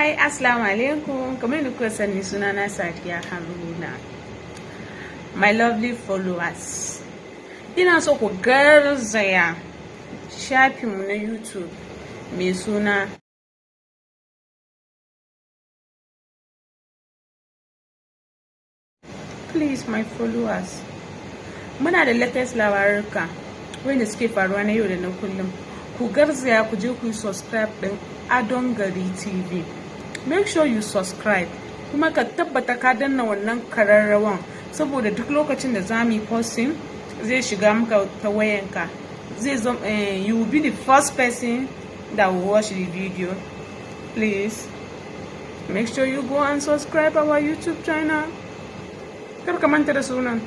Hi, assalamu alaikum. Kamar yadda kuka sani sunana Sadiya Haruna. My lovely followers. Ina so ku garzaya shafinmu na YouTube mai suna Please my followers. Muna da latest labaruka wanda suke faruwa na yau da na kullum. Ku garzaya ku je ku subscribe din Adon Gari TV. Make sure you subscribe. Kuma ka tabbata ka danna wannan kararrawan saboda duk lokacin da za mu yi posting zai shiga maka ta wayanka. You will be the first person that will watch the video. Please make sure you go and subscribe our YouTube channel. Kar ka manta da sunan.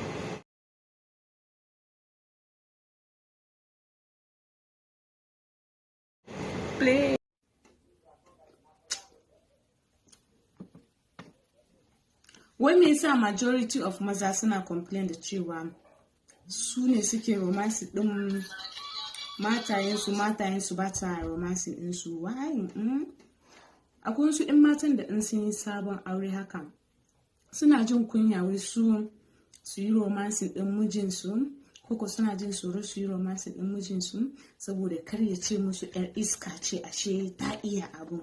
Please. Wai me yasa majority of maza suna complain da cewa su ne suke romance din matayensu ba ta romance din su? Why? Akwai wasu ɗin matan da in sun yi sabon aure haka suna jin kunya wai su yi romance din mijinsu, koko suna jin tsoro su yi romance din mijinsu saboda kar ya ce musu yar iska ce ashe ta iya abu.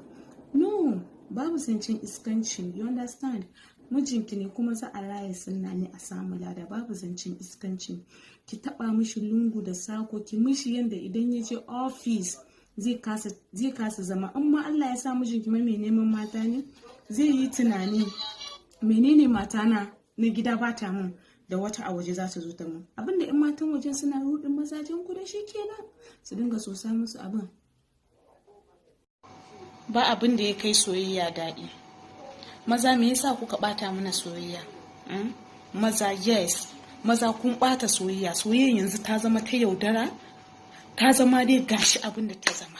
No, babu zancen iskanci, you understand? Mijinki ne kuma za a raye sunna ne a samu lada, babu zancen iskanci. Ki taba mishi lungu da sako, ki mishi yanda idan ya je office zai kasa zama. Amma Allah ya sa mijinki mai neman mata ne, zai yi tunani menene matana na gida ba ta mun da wata a waje za ta zo ta mun. Abinda in matan wajen suna rudin mazajen ku da shi kenan, su dinga sosa musu abin. Ba abin da ya kai soyayya daɗi. Maza me yasa kuka bata mana soyayya? Maza, yes, maza kun bata soyayya. Soyayya yanzu ta zama ta yaudara, ta zama dai gashi abin da ta zama.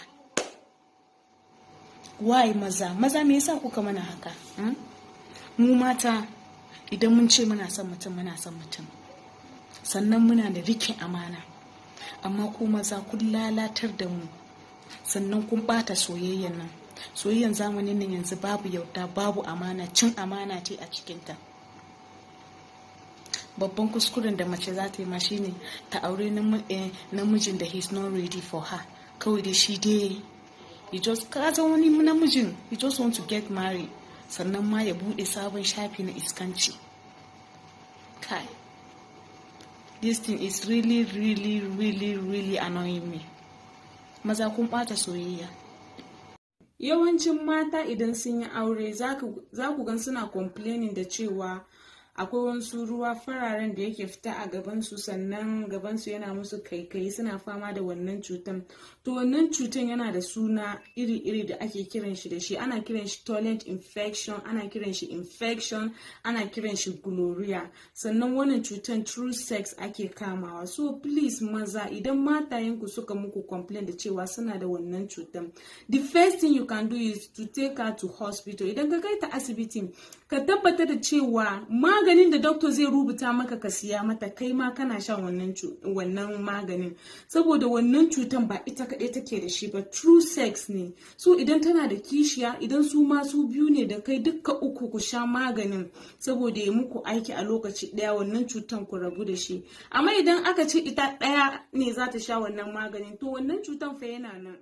Why maza me yasa kuka mana haka? Mu mata idan mun ce muna son mutum, sannan muna da rike amana, amma ku maza kun lalatar da mu, sannan kun bata soyayyan nan. Soyayyan zamanin nan yanzu babu yauta, babu amana, cin amana ce a cikinta. Babban kuskuren da mace za ta yi ma shine ta aure namijin da he's not ready for her. Kawai da shi dai kaza wani namijin he just want to get married, sannan ma ya bude sabon shafi na iskanci. Kai, this thing is really annoying me. Maza kun bata soyayya. Yawancin mata idan sun yi aure za ku gan suna complaining da cewa akwai wasu ruwa fararen da yake fita a gabansu, sannan gabansu yana musu kaikayi, suna fama da wannan cutan. To wannan cutan yana da suna iri-iri da ake kiran shi da shi. Ana kiran shi toilet infection, ana kiran shi infection, ana kiran shi gonorrhea. Sannan wannan cutan through sex ake kamawa. So please maza, idan matayenku suka muku complain da cewa suna da wannan cutan, the first thing you can do is to take her to hospital. Idan ka kai ta asibiti, ka tabbata da cewa maganin da doctor zai rubuta maka ka siya mata, kai ma kana shan wannan maganin, saboda wannan cutan ba ita kaɗai take da shi ba, true sex ne. So idan tana da kishiya, idan su biyu ne da kai, dukka uku ku sha maganin saboda ya muku aiki a lokaci ɗaya, wannan cutan ku rabu da shi. Amma idan aka ce ita ɗaya ne za ta sha wannan maganin, to wannan cutan fa yana nan.